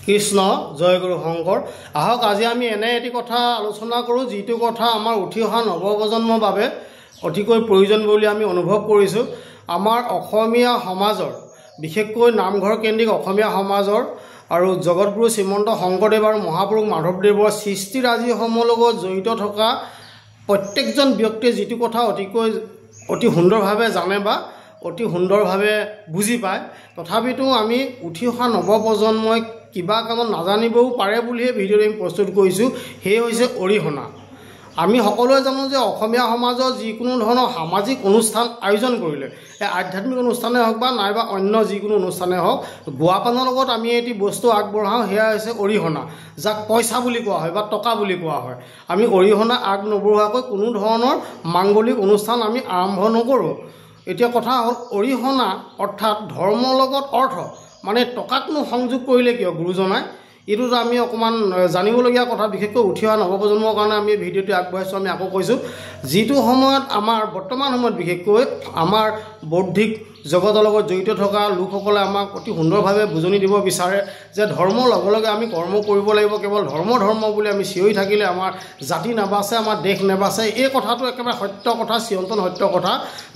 কৃষ্ণ জয় গুৰু শংকৰ আহক আজি আমি এনে এটি কথা আলোচনা কৰোঁ যিটো কথা আমাৰ উঠি অহা নৱপ্ৰজন্মৰ বাবে অতিকৈ প্ৰয়োজন বুলি আমি অনুভৱ কৰিছোঁ। আমাৰ অসমীয়া সমাজৰ বিশেষকৈ নামঘৰ কেন্দ্ৰিক অসমীয়া সমাজৰ আৰু জগতগুৰু শ্ৰীমন্ত শংকৰদেৱ আৰু মহাপুৰুষ মাধৱদেৱৰ সৃষ্টিৰাজিসমূহৰ লগত জড়িত থকা প্ৰত্যেকজন ব্যক্তিয়ে যিটো কথা অতি সুন্দৰভাৱে জানে বা অতি সুন্দৰভাৱে বুজি পায়, তথাপিতো আমি উঠি অহা নৱপ্ৰজন্মই কিবা কামত নাজানিবও পাৰে বুলিহে ভিডিঅ'টো আমি প্ৰস্তুত কৰিছোঁ। সেয়ে হৈছে অৰিহণা। আমি সকলোৱে জানো যে অসমীয়া সমাজৰ যিকোনো ধৰণৰ সামাজিক অনুষ্ঠান আয়োজন কৰিলে, এই আধ্যাত্মিক অনুষ্ঠানে হওক বা নাইবা অন্য যিকোনো অনুষ্ঠানে হওক, গুৱাপানৰ লগত আমি এটি বস্তু আগবঢ়াওঁ, সেয়া হৈছে অৰিহণা, যাক পইচা বুলি কোৱা হয় বা টকা বুলি কোৱা হয়। আমি অৰিহণা আগ নবঢ়োৱাকৈ কোনো ধৰণৰ মাংগলিক অনুষ্ঠান আমি আৰম্ভ নকৰোঁ। এতিয়া কথা হ'ল অৰিহণা অৰ্থাৎ ধৰ্মৰ লগত অৰ্থ মানে টকাকনো সংযোগ কৰিলে কিয় গুৰুজনাই, এইটোতো আমি অকণমান জানিবলগীয়া কথা। বিশেষকৈ উঠি অহা নৱপ্ৰজন্মৰ কাৰণে আমি ভিডিঅ'টো আগবঢ়াইছোঁ। আমি আকৌ কৈছোঁ, যিটো সময়ত আমাৰ বৰ্তমান সময়ত বিশেষকৈ আমাৰ বৌদ্ধিক জগতৰ লগত জড়িত থকা লোকসকলে আমাক অতি সুন্দৰভাৱে বুজনি দিব বিচাৰে যে ধৰ্মৰ লগে লগে আমি কৰ্ম কৰিব লাগিব। কেৱল ধৰ্ম বুলি আমি চিঞৰি থাকিলে আমাৰ জাতি নাবাচে, আমাৰ দেশ নাবাচে। এই কথাটো একেবাৰে সত্য কথা, চিৰন্তন সত্য কথা।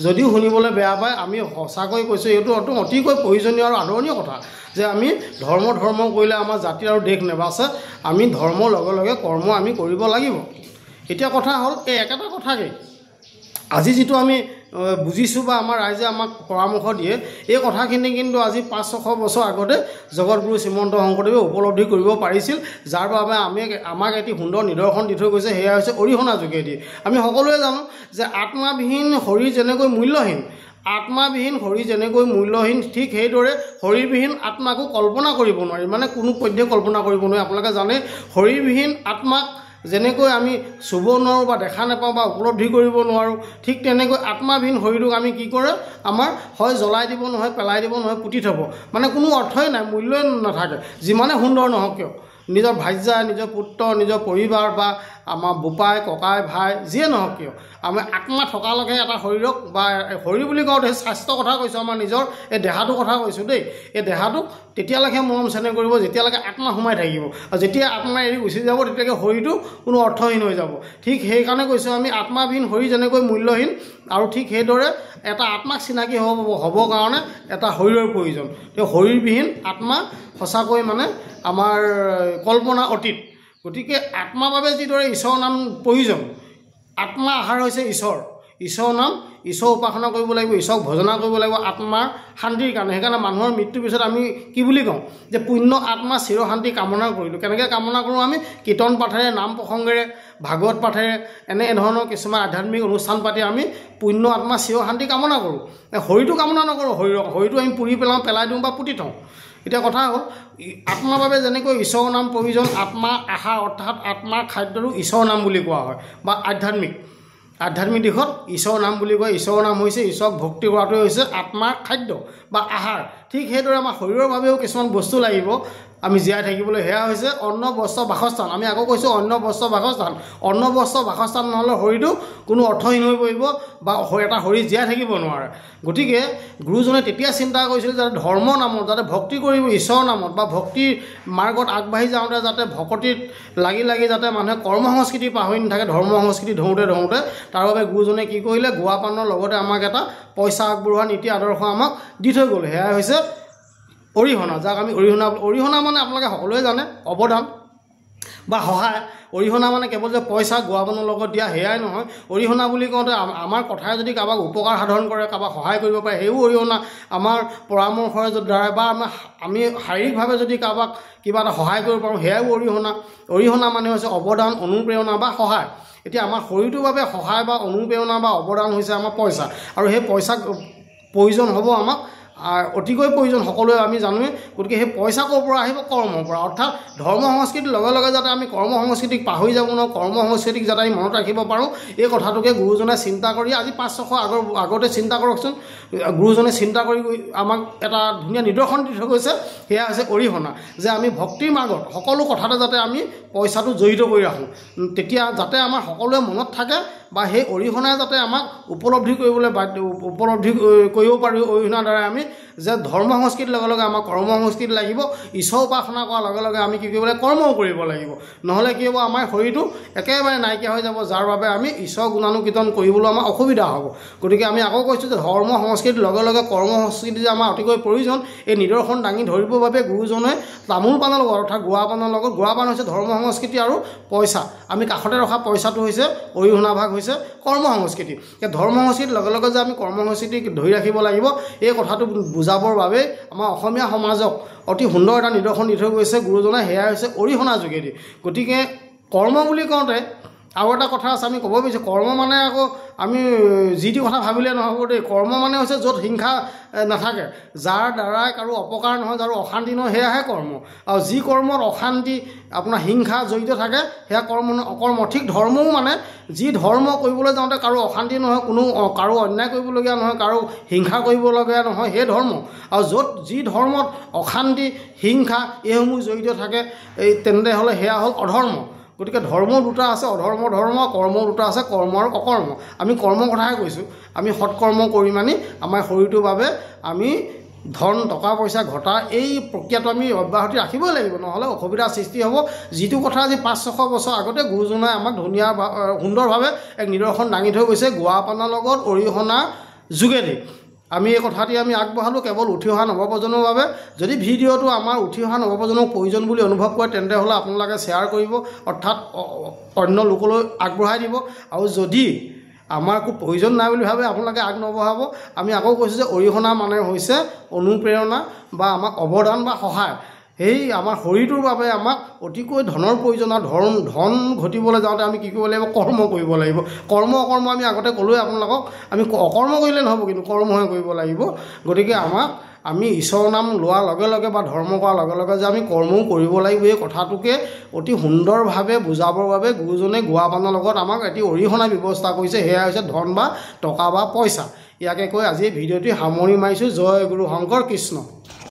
যদিও শুনিবলৈ বেয়া পায়, আমি সঁচাকৈ কৈছোঁ এইটো অতিকৈ প্ৰয়োজনীয় আৰু আদৰণীয় কথা যে আমি ধৰ্ম কৰিলে আমাৰ জাতি আৰু দেশ নাবাচে। আমি ধৰ্মৰ লগে লগে কৰ্ম আমি কৰিব লাগিব। এতিয়া কথা হ'ল এই একেটা কথাকেই আজি যিটো আমি বুজিছোঁ বা আমাৰ ৰাইজে আমাক পৰামৰ্শ দিয়ে, এই কথাখিনি কিন্তু আজি 500-600 বছৰ আগতে জগতগুৰু শ্ৰীমন্ত শংকৰদেৱে উপলব্ধি কৰিব পাৰিছিল, যাৰ বাবে আমাক এটি সুন্দৰ নিদৰ্শন দি থৈ গৈছে। সেয়া হৈছে অৰিহণা যোগেদি। আমি সকলোৱে জানো যে আত্মাবিহীন শৰীৰ যেনেকৈ মূল্যহীন, আত্মাবিহীন শৰীৰ যেনেকৈ মূল্যহীন, ঠিক সেইদৰে শৰীৰবিহীন আত্মাকো কল্পনা কৰিব নোৱাৰি, মানে কোনো পধ্যে কল্পনা কৰিব নোৱাৰি। আপোনালোকে জানে শৰীৰবিহীন আত্মাক যেনেকৈ আমি চুব নোৱাৰোঁ বা দেখা নাপাওঁ বা উপলব্ধি কৰিব নোৱাৰোঁ, ঠিক তেনেকৈ আত্মাবিহীন শৰীৰটোক আমি কি কৰে, আমাৰ হয় জ্বলাই দিব, নহয় পেলাই দিব, নহয় পুতি থ'ব, মানে কোনো অৰ্থই নাই, মূল্যই নাথাকে। যিমানে সুন্দৰ নহওক কিয়, নিজৰ ভাৰ্যা, নিজৰ পুত্ৰ, নিজৰ পৰিবাৰ বা আমাৰ বোপাই ককাই ভাই যিয়ে নহওক কিয়, আমি আত্মা থকালৈকে এটা শৰীৰক বা শৰীৰ বুলি কওঁতে স্বাস্থ্যৰ কথা কৈছোঁ, আমাৰ নিজৰ এই দেহাটোৰ কথা কৈছোঁ দেই। এই দেহাটোক তেতিয়ালৈকে মৰম চেনেহ কৰিব যেতিয়ালৈকে আত্মা সোমাই থাকিব, আৰু যেতিয়া আত্মা এৰি গুচি যাব তেতিয়ালৈকে শৰীৰটো কোনো অৰ্থহীন হৈ যাব। ঠিক সেইকাৰণে কৈছোঁ আমি আত্মাবিহীন শৰীৰ যেনেকৈ মূল্যহীন, আৰু ঠিক সেইদৰে এটা আত্মাক চিনাকি হ'বৰ কাৰণে এটা শৰীৰৰ প্ৰয়োজন। তেওঁ শৰীৰবিহীন আত্মা সঁচাকৈ মানে আমাৰ কল্পনা অতীত। গতিকে আত্মাৰ বাবে যিদৰে ঈশ্বৰৰ নাম প্ৰয়োজন, আত্মা আহাৰ হৈছে ঈশ্বৰৰ নাম, ঈশ্বৰ উপাসনা কৰিব লাগিব, ঈশ্বৰক ভজনা কৰিব লাগিব আত্মাৰ শান্তিৰ কাৰণে। সেইকাৰণে মানুহৰ মৃত্যুৰ পিছত আমি কি বুলি কওঁ যে পুণ্য আত্মা চিৰ শান্তি কামনা কৰিলোঁ। কেনেকৈ কামনা কৰোঁ আমি? কীৰ্তন পাঠেৰে, নাম প্ৰসংগেৰে, ভাগৱত পাঠেৰে, এনেধৰণৰ কিছুমান আধ্যাত্মিক অনুষ্ঠান পাতি আমি পুণ্য আত্মা চিৰ শান্তি কামনা কৰোঁ। শৰীৰটো কামনা নকৰোঁ, শৰীৰটো আমি পুৰি পেলাই দিওঁ বা পুতি থওঁ। এতিয়া কথা হ'ল আত্মাৰ বাবে যেনেকৈ ঈশ্বৰৰ নাম প্ৰয়োজন, আত্মা আহাৰ অৰ্থাৎ আত্মাৰ খাদ্যটো ঈশ্বৰৰ নাম বুলি কোৱা হয় বা আধ্যাত্মিক দিশত ঈশ্বৰৰ নাম বুলি কয়। ঈশ্বৰৰ নাম হৈছে ঈশ্বৰক ভক্তি কৰাটোৱে হৈছে আত্মাৰ খাদ্য বা আহাৰ। ঠিক সেইদৰে আমাৰ শৰীৰৰ বাবেও কিছুমান বস্তু লাগিব আমি জীয়াই থাকিবলৈ, সেয়া হৈছে অন্ন বস্ত্ৰ বাসস্থান। আমি আকৌ কৈছোঁ অন্ন বস্ত্ৰ বাসস্থান নহ'লে শৰীৰটো কোনো অৰ্থহীন হৈ পৰিব বা এটা শৰীৰ জীয়াই থাকিব নোৱাৰে। গতিকে গুৰুজনে তেতিয়া চিন্তা কৰিছিল যাতে ধৰ্ম নামত যাতে ভক্তি কৰিব, ঈশ্বৰৰ নামত বা ভক্তিৰ মাৰ্গত আগবাঢ়ি যাওঁতে যাতে ভকতিত লাগি যাতে মানুহে কৰ্ম সংস্কৃতি পাহৰি নাথাকে, ধৰ্ম সংস্কৃতি ধৰোঁতে তাৰ বাবে গুৰুজনে কি কৰিলে, গুৱাপানৰ লগতে আমাক এটা পইচা আগবঢ়োৱা নীতি আদৰ্শ আমাক দি থৈ গ'ল। সেয়া হৈছে অৰিহণা, যাক আমি অৰিহণা মানে আপোনালোকে সকলোৱে জানে অৱদান বা সহায়। অৰিহণা মানে কেৱল যে পইচা গুৱাপানৰ লগত দিয়া সেয়াই নহয়। অৰিহণা বুলি কওঁতে আমাৰ কথাই যদি কাৰোবাক উপকাৰ সাধন কৰে, কাৰোবাক সহায় কৰিব পাৰে, সেইও অৰিহণা। আমাৰ পৰামৰ্শৰ দ্বাৰা বা আমি শাৰীৰিকভাৱে যদি কাৰোবাক কিবা এটা সহায় কৰিব পাৰোঁ, সেয়াও অৰিহণা। অৰিহণা মানে হৈছে অৱদান, অনুপ্ৰেৰণা বা সহায়। এতিয়া আমাৰ শৰীৰটোৰ বাবে সহায় বা অনুপ্ৰেৰণা বা অৱদান হৈছে আমাৰ পইচা, আৰু সেই পইচাক প্ৰয়োজন হ'ব আমাক অতিকৈ প্ৰয়োজন, সকলোৱে আমি জানোৱেই। গতিকে সেই পইচা ক'ৰ পৰা আহিব? কৰ্মৰ পৰা। অৰ্থাৎ ধৰ্ম সংস্কৃতিৰ লগে লগে যাতে আমি কৰ্ম সংস্কৃতিক পাহৰি যাব নোৱাৰোঁ, কৰ্ম সংস্কৃতিক যাতে আমি মনত ৰাখিব পাৰোঁ, এই কথাটোকে গুৰুজনে চিন্তা কৰি আজি 500-600 আগতে চিন্তা কৰকচোন, গুৰুজনে চিন্তা কৰি আমাক এটা ধুনীয়া নিদৰ্শন দি থৈ গৈছে। সেয়া হৈছে অৰিহণা, যে আমি ভক্তিৰ মাৰ্গত সকলো কথাতে যাতে আমি পইচাটো জড়িত কৰি ৰাখোঁ, তেতিয়া যাতে আমাৰ সকলোৱে মনত থাকে বা সেই অৰিহণাই যাতে আমাক উপলব্ধি কৰিবলৈ উপলব্ধি কৰিব পাৰি অৰিহণাৰ দ্বাৰা আমি যে ধৰ্ম সংস্কৃতিৰ লগে লগে আমাৰ কৰ্ম সংস্কৃতি লাগিব ঈশ্বৰ উপাসনা কৰাৰ লগে লগে আমি কি কৰিব লাগিব কৰ্মও কৰিব লাগিব নহ'লে কি হ'ব আমাৰ শৰীৰটো একেবাৰে নাইকিয়া হৈ যাব যাৰ বাবে আমি ঈশ্বৰ গুণানুকীৰ্তন কৰিবলৈ আমাৰ অসুবিধা হ'ব গতিকে আমি আকৌ কৈছোঁ যে ধৰ্ম সংস্কৃতিৰ লগে লগে কৰ্ম সংস্কৃতি যে আমাৰ অতিকৈ প্ৰয়োজন এই নিদৰ্শন দাঙি ধৰিবৰ বাবে গুৰুজনে তামোল পাণৰ লগত অৰ্থাৎ গুৱা পাণৰ লগত গুৱা পাণ হৈছে ধৰ্ম সংস্কৃতি আৰু পইচা আমি কাষতে ৰখা পইচাটো হৈছে অৰিহণা ভাগ হৈছে কৰ্ম সংস্কৃতি এই ধৰ্ম সংস্কৃতিৰ লগে লগে যে আমি কৰ্ম সংস্কৃতি ধৰি ৰাখিব লাগিব এই কথাটো বুজাবৰ বাবে আমাৰ অসমীয়া সমাজক অতি সুন্দৰ এটা নিদৰ্শন দি থৈ গৈছে গুৰুজনে সেয়া হৈছে অৰিহণা যোগেদি গতিকে কৰ্ম বুলি কওঁতে আৰু এটা কথা আছে আমি ক'ব বিচাৰোঁ কৰ্ম মানে আকৌ আমি যিটো কথা ভাবিলে নহ'ব দেই কৰ্ম মানে হৈছে য'ত হিংসা নাথাকে যাৰ দ্বাৰাই কাৰো অপকাৰ নহয় যাৰ অশান্তি নহয় সেয়াহে কৰ্ম আৰু যি কৰ্মত অশান্তি আপোনাৰ হিংসা জড়িত থাকে সেয়া কৰ্ম অকৰ্ম ঠিক ধৰ্মও মানে যি ধৰ্ম কৰিবলৈ যাওঁতে কাৰো অশান্তি নহয় কোনো কাৰো অন্যায় কৰিবলগীয়া নহয় কাৰো হিংসা কৰিবলগীয়া নহয় সেই ধৰ্ম আৰু য'ত যি ধৰ্মত অশান্তি হিংসা এইসমূহ জড়িত থাকে এই তেন্তে হ'লে সেয়া হ'ল অধৰ্ম গতিকে ধৰ্ম দুটা আছে অধৰ্ম ধৰ্ম কৰ্ম দুটা আছে কৰ্ম আৰু অকৰ্ম আমি কৰ্মৰ কথাহে কৈছোঁ আমি সৎকৰ্ম কৰি মানি আমাৰ শৰীৰটোৰ বাবে আমি ধন টকা পইচা ঘটা এই প্ৰক্ৰিয়াটো আমি অব্যাহতি ৰাখিবই লাগিব নহ'লে অসুবিধাৰ সৃষ্টি হ'ব যিটো কথা আজি 500-600 বছৰ আগতে গুৰুজনাই আমাক ধুনীয়া সুন্দৰভাৱে এক নিদৰ্শন দাঙি থৈ গৈছে গুৱা পাণৰ লগত অৰিহণা যোগেদি আমি এই কথাটি আমি আগবঢ়ালোঁ কেৱল উঠি অহা নৱপ্ৰজন্মৰ বাবে যদি ভিডিঅ'টো আমাৰ উঠি অহা নৱপ্ৰজন্মক প্ৰয়োজন বুলি অনুভৱ কৰে তেন্তে হ'লে আপোনালোকে শ্বেয়াৰ কৰিব অৰ্থাৎ অন্য লোকলৈ আগবঢ়াই দিব আৰু যদি আমাৰ একো প্ৰয়োজন নাই বুলি ভাবে আপোনালোকে আগ নবঢ়াব আমি আকৌ কৈছোঁ যে অৰিহণা মানে হৈছে অনুপ্ৰেৰণা বা আমাক অৱদান বা সহায় সেই আমাৰ শৰীৰটোৰ বাবে আমাক অতিকৈ ধনৰ প্ৰয়োজন ধন ঘটিবলৈ যাওঁতে আমি কি কৰিব লাগিব কৰ্ম কৰিব লাগিব কৰ্ম অকৰ্ম আমি আগতে ক'লোৱে আপোনালোকক আমি অকৰ্ম কৰিলে নহ'ব কিন্তু কৰ্মহে কৰিব লাগিব গতিকে আমি ঈশ্বৰৰ নাম লোৱাৰ লগে লগে বা ধৰ্ম কৰাৰ লগে লগে যে আমি কৰ্মও কৰিব লাগিব এই কথাটোকে অতি সুন্দৰভাৱে বুজাবৰ বাবে গুৰুজনে গুৱা পাণৰ লগত আমাক এটি অৰিহণা ব্যৱস্থা কৰিছে সেয়া হৈছে ধন বা টকা বা পইচা ইয়াকে কৈ আজি ভিডিঅ'টি সামৰণি মাৰিছোঁ জয় গুৰু শংকৰ কৃষ্ণ